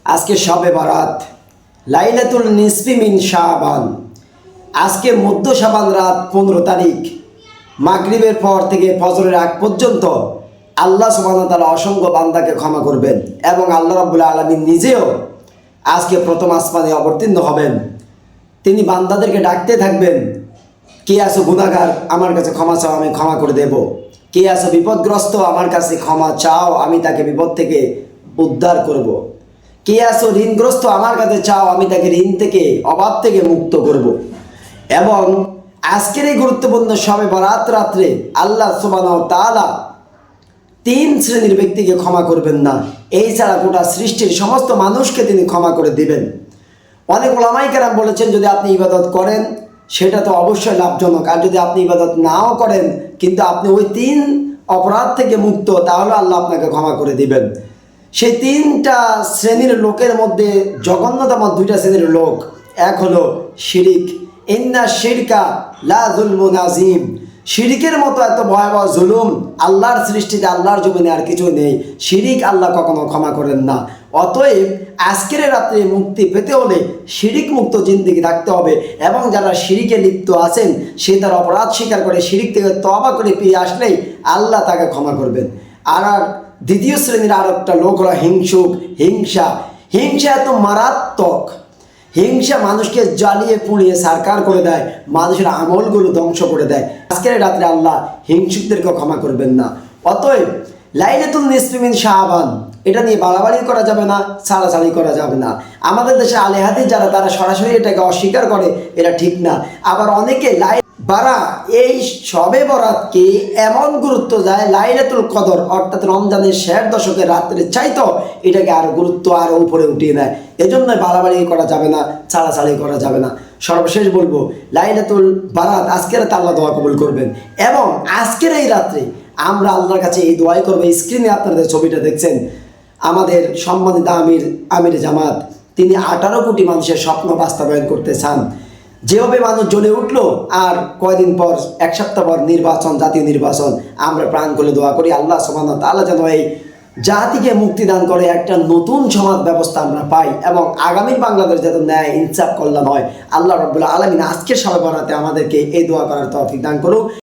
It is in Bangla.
আজকে শবে বরাত, লাইলাতুল নিসফি মিন শাবান। আজকে মধ্য শাবান রাত 15 তারিখ মাগরিবের পর থেকে ফজরের আগ পর্যন্ত আল্লাহ সুবহানাহু ওয়া তাআলা অসংখ্য বান্দাকে ক্ষমা করবেন এবং আল্লাহ রাব্বুল আলামিন নিজেও আজকে প্রথম আসমানে অবতীর্ণ হবেন। তিনি বান্দাদেরকে ডাকতে থাকবেন, কে আছো গুনাহগার, আমার কাছে ক্ষমা চাও, আমি ক্ষমা করে দেব। কে আছো বিপদগ্রস্ত, আমার কাছে ক্ষমা চাও, আমি তাকে বিপদ থেকে উদ্ধার করব। কে আছো ঋণগ্রস্ত, আমার কাছে চাও, আমি তাকে ঋণ থেকে অভাব থেকে মুক্ত করব। এবং আজকের এই গুরুত্বপূর্ণ শবে বরাত রাত্রে আল্লাহ সুবহানাহু ওয়া তাআলা 3 শ্রেণীর ব্যক্তিকে ক্ষমা করবেন না, এই ছাড়া গোটা সৃষ্টির সমস্ত মানুষকে তিনি ক্ষমা করে দিবেন। অনেক ওলামায়ে কেরাম বলেছেন, যদি আপনি ইবাদত করেন সেটা তো অবশ্যই লাভজনক, আর যদি আপনি ইবাদত নাও করেন কিন্তু আপনি ওই 3 অপরাধ থেকে মুক্ত, তাহলে আল্লাহ আপনাকে ক্ষমা করে দিবেন। সেই 3টা শ্রেণীর লোকের মধ্যে জঘন্যতম 2টা শ্রেণীর লোক, এক হলো শিরিক। ইন্না শিরকা লা যুলমুন আযীম। শিরিকের মতো এত ভয়াবহ জুলুম আল্লাহর সৃষ্টিতে, আল্লাহর জমিনে আর কিছুই নেই। শিরিক আল্লাহ কখনো ক্ষমা করেন না। অতএব আজকের রাত্রে মুক্তি পেতে হলে শিরিক মুক্ত জিন্দেগি থাকতে হবে, এবং যারা শিরিকে লিপ্ত আছেন সে তার অপরাধ স্বীকার করে শিরিক থেকে তওবা করে ফিরে আসলেই আল্লাহ তাকে ক্ষমা করবেন। আর দ্বিতীয় শ্রেণীর আর একটা লোক হলো হিংসুক। হিংসা এত মারাত্মক, হিংসা মানুষকে জ্বালিয়ে পুড়িয়ে সারকার করে দেয়, মানুষের আমলগুলো ধ্বংস করে দেয়। আজকের রাত্রে আল্লাহ হিংসুকদেরকে ক্ষমা করবেন না। অতএব লাইলাতুল নিসফি মিন শাবান, এটা নিয়ে বাড়াবাড়ি করা যাবে না, ছাড়াছাড়ি করা যাবে না। আমাদের দেশে আলে হাদিস যারা, তারা সরাসরি এটাকে অস্বীকার করে, এটা ঠিক না। আবার অনেকে এই শবে বরাতকে এমন গুরুত্ব দেয়, লাইলাতুল কদর অর্থাৎ রমজানের শেষ দশকের রাত্রে চাইতো এটাকে আরো গুরুত্ব আরো উপরে উঠিয়ে দেয়। এজন্য বাড়াবাড়ি করা যাবে না, ছাড়াছাড়ি করা যাবে না। সর্বশেষ বলবো, লাইলাতুল বারাত আজকের রাতে আল্লাহ দোয়া কবুল করবেন, এবং আজকের এই রাত্রে আমরা আল্লাহর কাছে এই দোয়াই করবো। স্ক্রিনে আপনাদের ছবিটা দেখছেন, আমাদের সম্মানিত আমির জামাত, তিনি 18 কোটি মানুষের স্বপ্ন বাস্তবায়ন করতে চান। যেভাবে মানুষ জ্বলে উঠলো, আর কয়দিন পর, 1 সপ্তাহ পর নির্বাচন, জাতীয় নির্বাচন, আমরা প্রাণ করে দোয়া করি আল্লাহ সুবহানাহু ওয়া তাআলা যেন এই জাতিকে মুক্তিদান করে, একটা নতুন সমাজ ব্যবস্থা আমরা পাই, এবং আগামীর বাংলাদেশ যাতে ন্যায় ইনসাফ কল্যাণ হয়। আল্লাহ রাব্বুল আলামিন আজকের শবে বরাতে আমাদেরকে এই দোয়া করার তৌফিক দান করুক।